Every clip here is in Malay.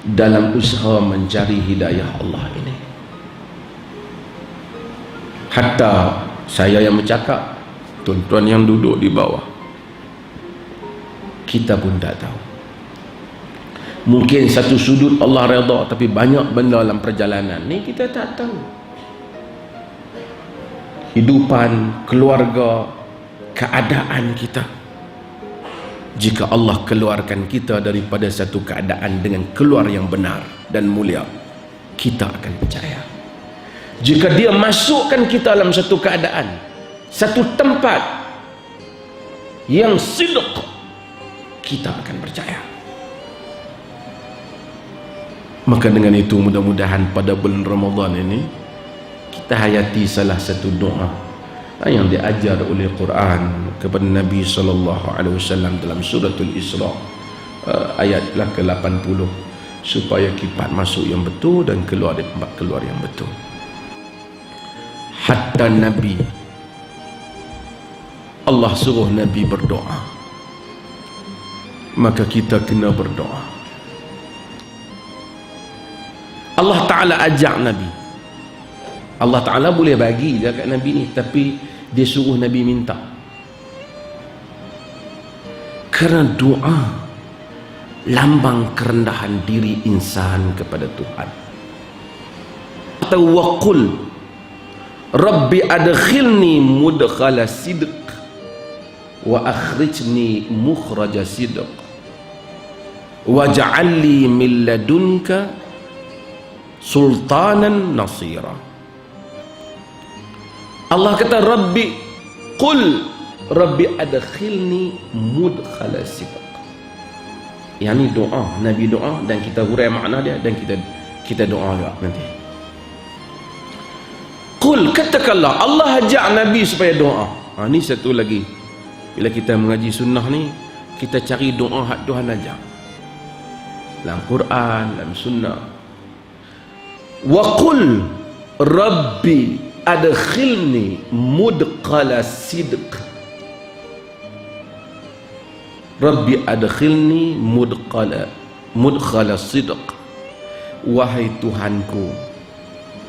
dalam usaha mencari hidayah Allah ini. Hatta saya yang bercakap, tuan-tuan yang duduk di bawah, kita pun tak tahu. Mungkin satu sudut Allah redha, tapi banyak benda dalam perjalanan ni kita tak tahu. Hidupan, keluarga, keadaan kita. Jika Allah keluarkan kita daripada satu keadaan dengan keluar yang benar dan mulia, kita akan percaya. Jika dia masukkan kita dalam satu keadaan, satu tempat yang sidq, kita akan percaya. Maka dengan itu mudah-mudahan pada bulan Ramadan ini kita hayati salah satu doa yang diajar oleh Quran kepada Nabi SAW dalam suratul Isra ayat ke-80, supaya kita masuk yang betul dan keluar dari tempat keluar yang betul. Hatta Nabi, Allah suruh Nabi berdoa, maka kita kena berdoa. Allah Ta'ala ajak Nabi. Allah Ta'ala boleh bagi dia kat Nabi ni, tapi dia suruh Nabi minta. Kerana doa lambang kerendahan diri insan kepada Tuhan. Tawakkul Rabbi adkhilni mudkhala sidq wa akhrijni mukhraja sidq waj'alni min ladunka sultanan nasira. Allah kata Rabbi qul Rabbi adkhilni mudkhala sidq. Yang ni doa, Nabi doa, dan kita hurai makna dia, dan kita doa juga nanti. Qul, katakanlah, Allah ajak Nabi supaya doa. Ni satu lagi, bila kita mengaji sunnah ni, kita cari doa hak Tuhan ajak dalam Quran, dalam sunnah. Wa qul Rabbi adkhilni mudkhala sidq. Rabbi adkhilni mudkhala sidq. Wahai Tuhanku,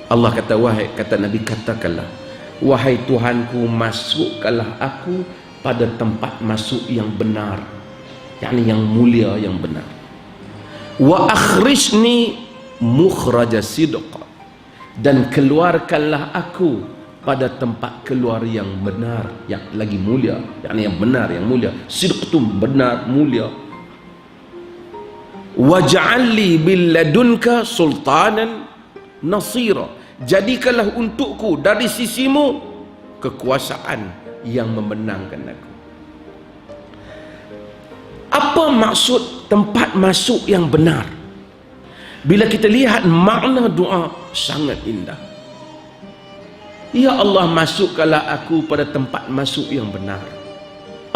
Allah kata, kata Nabi, katakanlah, wahai Tuhanku, masukkanlah aku pada tempat masuk yang benar, yakni yang mulia, yang benar. Wa akhrijni mukhraja sidq, dan keluarkanlah aku pada tempat keluar yang benar, yang lagi mulia, yakni yang benar, yang mulia. Sidq itu benar, mulia. Waj'alli bil ladunka sultanan nasira, jadikanlah untukku dari sisimu kekuasaan yang memenangkan aku. Apa maksud tempat masuk yang benar? Bila kita lihat makna doa sangat indah. Ya Allah, masukkanlah aku pada tempat masuk yang benar.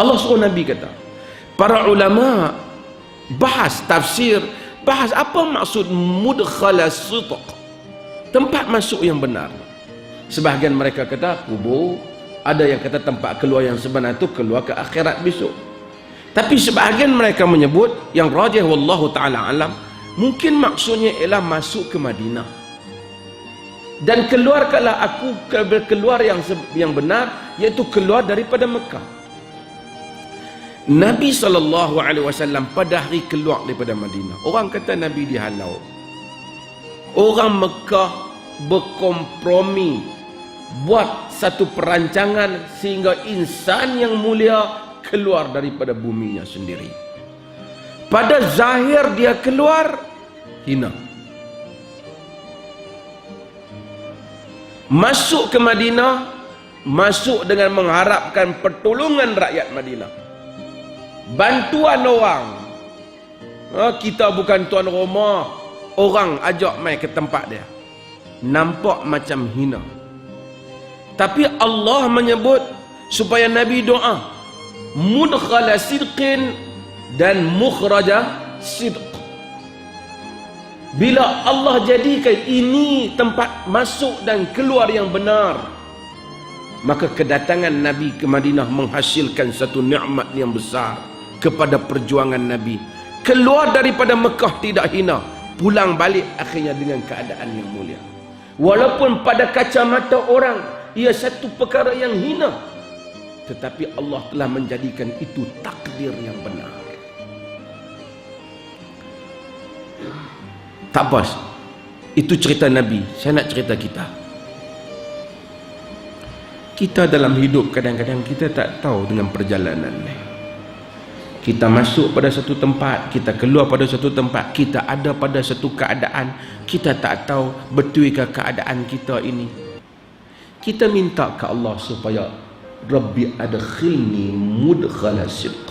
Allah suruh Nabi kata. Para ulama bahas tafsir, bahas apa maksud mudkhala sidq, tempat masuk yang benar. Sebahagian mereka kata kubur, ada yang kata tempat keluar yang sebenar itu keluar ke akhirat besok. Tapi sebahagian mereka menyebut, yang rajih wallahu ta'ala alam, mungkin maksudnya ialah masuk ke Madinah. Dan keluarkanlah aku keluar yang benar, iaitu keluar daripada Mekah. Nabi SAW pada hari keluar daripada Madinah, orang kata Nabi dihalau. Orang Mekah berkompromi, buat satu perancangan sehingga insan yang mulia keluar daripada buminya sendiri. Pada zahir dia keluar hina, masuk ke Madinah, masuk dengan mengharapkan pertolongan rakyat Madinah, bantuan orang. Kita bukan tuan rumah, orang ajak mai ke tempat dia, nampak macam hina. Tapi Allah menyebut supaya Nabi doa mudkhala sidqin dan mukhraja sidq. Bila Allah jadikan ini tempat masuk dan keluar yang benar, maka kedatangan Nabi ke Madinah menghasilkan satu nikmat yang besar kepada perjuangan Nabi. Keluar daripada Mekah tidak hina, pulang balik akhirnya dengan keadaan yang mulia. Walaupun pada kacamata orang ia satu perkara yang hina, tetapi Allah telah menjadikan itu takdir yang benar. Tak apa, itu cerita Nabi. Saya nak cerita kita. Kita dalam hidup kadang-kadang kita tak tahu dengan perjalanan ni. Kita masuk pada satu tempat, kita keluar pada satu tempat, kita ada pada satu keadaan, kita tak tahu betulkah keadaan kita ini. Kita minta ke Allah supaya Rabbi adkhilni mudkhala sidq.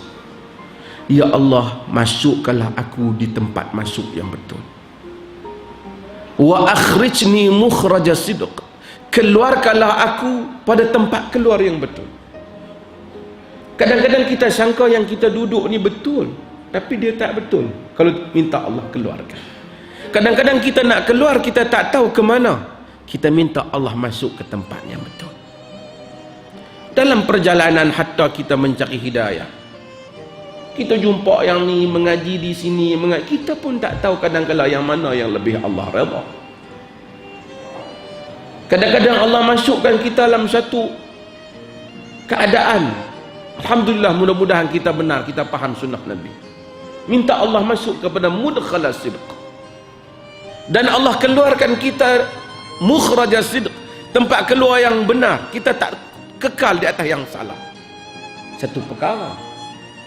Ya Allah, masukkanlah aku di tempat masuk yang betul. Wa akhrijni mukhraja sidq. Keluarkanlah aku pada tempat keluar yang betul. Kadang-kadang kita sangka yang kita duduk ni betul, tapi dia tak betul kalau minta Allah keluarkan. Kadang-kadang kita nak keluar, kita tak tahu ke mana, kita minta Allah masuk ke tempat yang betul. Dalam perjalanan hatta kita mencari hidayah, kita jumpa yang ni mengaji di sini, kita pun tak tahu kadang-kadang yang mana yang lebih Allah redha. Kadang-kadang Allah masukkan kita dalam satu keadaan, alhamdulillah, mudah-mudahan kita benar, kita faham sunnah Nabi. Minta Allah masuk kepada mudkhala sidq. Dan Allah keluarkan kita mukhraja sidq, tempat keluar yang benar. Kita tak kekal di atas yang salah. Satu perkara.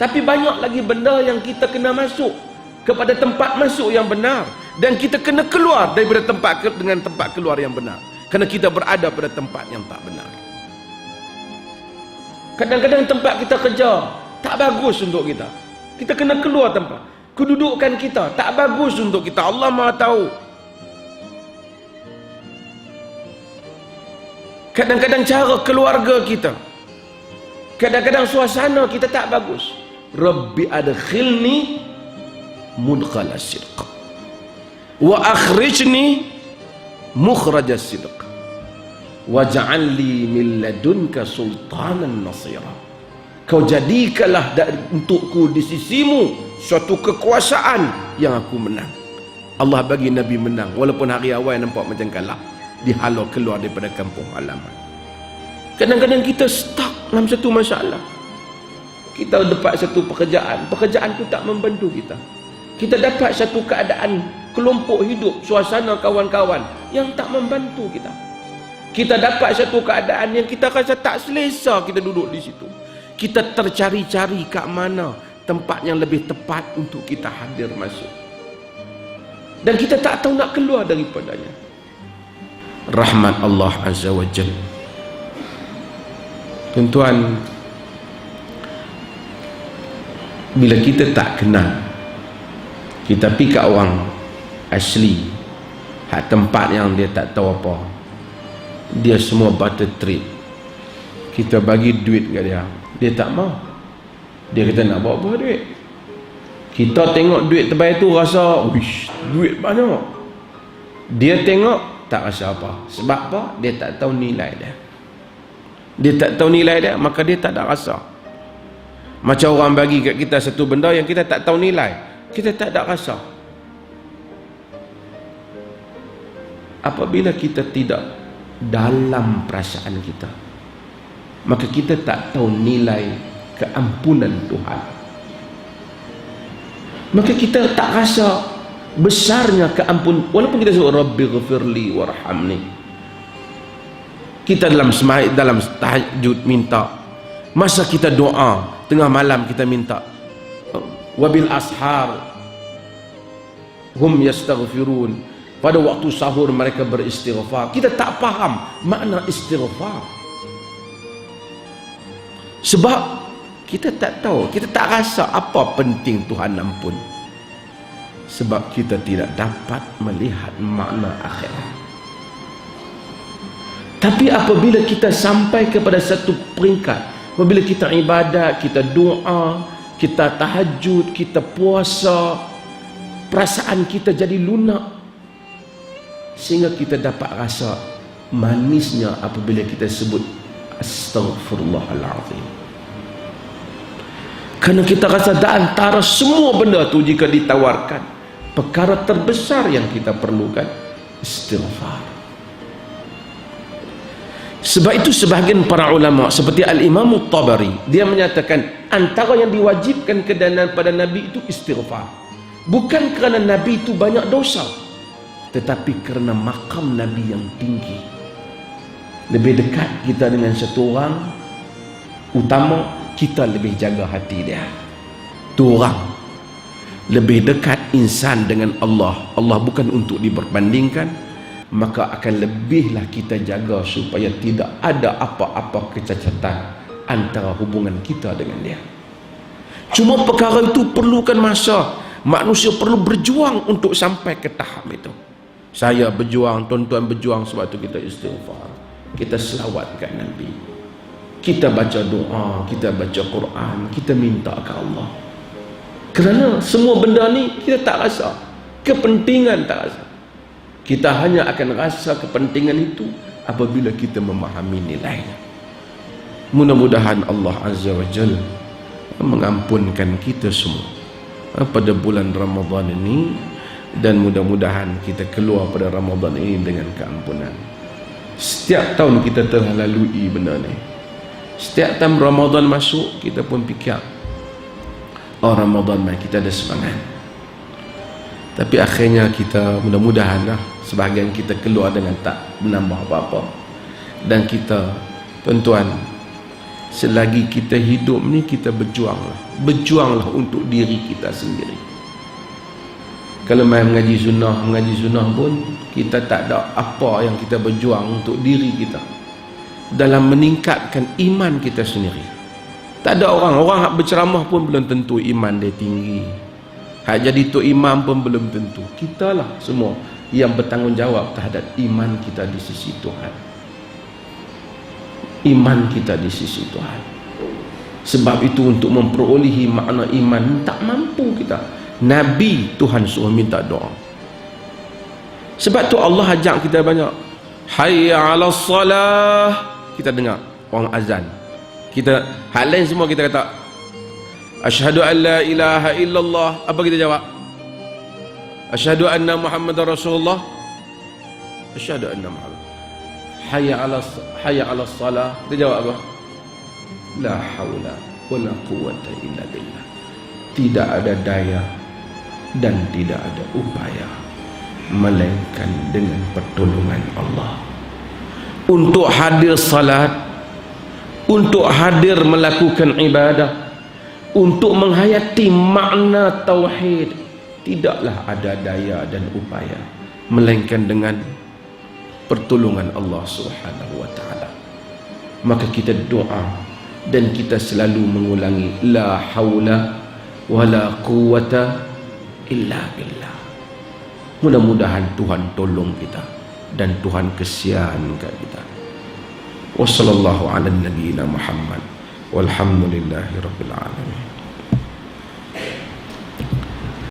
Tapi banyak lagi benda yang kita kena masuk kepada tempat masuk yang benar, dan kita kena keluar daripada tempat dengan tempat keluar yang benar, kerana kita berada pada tempat yang tak benar. Kadang-kadang tempat kita kerja tak bagus untuk kita, kita kena keluar tempat. Kedudukan kita tak bagus untuk kita, Allah Maha tahu. Kadang-kadang cara keluarga kita, kadang-kadang suasana kita tak bagus. Rabbi adkhilni mudkhala sidq wa akhrijni mukhraja sidq waj'al li min ladunka sultanan nasira. Kau jadikanlah untukku di sisimu suatu kekuasaan yang aku menang. Allah bagi Nabi menang, walaupun hari awal nampak macam kalah, dihalau keluar daripada kampung halaman. Kadang-kadang kita stuck dalam satu masalah, kita dapat satu pekerjaan tu tak membantu kita. Kita dapat satu keadaan kelompok hidup, suasana kawan-kawan yang tak membantu kita. Kita dapat satu keadaan yang kita rasa tak selesa kita duduk di situ. Kita tercari-cari kat mana tempat yang lebih tepat untuk kita hadir masuk, dan kita tak tahu nak keluar daripadanya. Rahmat Allah Azza wa Jalla. Tuan-tuan, bila kita tak kenal, kita pergi kat orang asli, hak tempat yang dia tak tahu apa, dia semua butter trip, kita bagi duit kat dia, dia tak mau. Dia kata nak bawa apa duit. Kita tengok duit terbaik tu rasa, wish, duit banyak. Dia tengok tak rasa apa. Sebab apa? Dia tak tahu nilai dia. Dia tak tahu nilai dia, maka dia tak ada rasa. Macam orang bagi kat kita satu benda yang kita tak tahu nilai, kita tak ada rasa. Apabila kita tidak dalam perasaan kita, maka kita tak tahu nilai keampunan Tuhan. Maka kita tak rasa besarnya keampunan, walaupun kita sebut Rabbi ghafirli warhamni. Kita dalam tahajud minta, masa kita doa tengah malam kita minta, wabil ashar hum yastaghfirun, pada waktu sahur mereka beristighfar. Kita tak faham makna istighfar, sebab kita tak tahu, kita tak rasa apa penting Tuhan ampun, sebab kita tidak dapat melihat makna akhirat. Tapi apabila kita sampai kepada satu peringkat, apabila kita ibadat, kita doa, kita tahajud, kita puasa, perasaan kita jadi lunak, sehingga kita dapat rasa manisnya apabila kita sebut Astaghfirullahaladzim. Kerana kita rasa di antara semua benda tu, jika ditawarkan, perkara terbesar yang kita perlukan istighfar. Sebab itu sebahagian para ulama seperti Al-Imam Tabari, dia menyatakan antara yang diwajibkan pada Nabi itu istighfar. Bukan kerana Nabi itu banyak dosa, tetapi kerana makam Nabi yang tinggi. Lebih dekat kita dengan satu orang utama, kita lebih jaga hati dia. Tu orang lebih dekat insan dengan Allah. Allah bukan untuk diperbandingkan, maka akan lebihlah kita jaga supaya tidak ada apa-apa kecacatan antara hubungan kita dengan dia. Cuma perkara itu perlukan masa. Manusia perlu berjuang untuk sampai ke tahap itu. Saya berjuang, tuan-tuan berjuang, sebab itu kita istighfar, kita selawatkan Nabi, kita baca doa, kita baca Quran, kita minta ke Allah. Kerana semua benda ni kita tak rasa kepentingan, tak rasa. Kita hanya akan rasa kepentingan itu apabila kita memahami nilainya. Mudah-mudahan Allah Azza wa Jalla mengampunkan kita semua pada bulan Ramadan ini, dan mudah-mudahan kita keluar pada Ramadan ini dengan keampunan. Setiap tahun kita telah lalui benda ni. Setiap tahun Ramadan masuk, kita pun fikir, oh Ramadan mai, kita ada semangat. Tapi akhirnya kita, mudah-mudahan lah, sebahagian kita keluar dengan tak menambah apa-apa. Dan kita, tuan-tuan, selagi kita hidup ni, kita berjuanglah untuk diri kita sendiri. Kalau mai mengaji sunnah pun kita tak ada apa yang kita berjuang untuk diri kita dalam meningkatkan iman kita sendiri. Tak ada orang hak berceramah pun belum tentu iman dia tinggi. Hak jadi tok imam pun belum tentu. Kita lah semua yang bertanggungjawab terhadap iman kita di sisi Tuhan. Iman kita di sisi Tuhan. Sebab itu untuk memperolehi makna iman tak mampu kita. Nabi Tuhan suruh minta doa. Sebab tu Allah ajak kita banyak. Hayya 'alas salah. Kita dengar orang azan. Kita hal lain semua kita kata asyhadu an la ilaha illallah. Apa kita jawab? Asyhadu anna Muhammadar Rasulullah. Asyhadu anna Muhammad. Hayya 'alas salah. Kita jawab apa? La haula wala quwwata illa billah. Tidak ada daya dan tidak ada upaya melainkan dengan pertolongan Allah. Untuk hadir salat, untuk hadir melakukan ibadah, untuk menghayati makna tauhid, tidaklah ada daya dan upaya melainkan dengan pertolongan Allah Subhanahu wa taala. Maka kita doa dan kita selalu mengulangi la haula wala quwwata illa billah. Mudah-mudahan Tuhan tolong kita dan Tuhan kesiankan kita. Wassallallahu ala nabiyyina Muhammad walhamdulillahi rabbil alamin.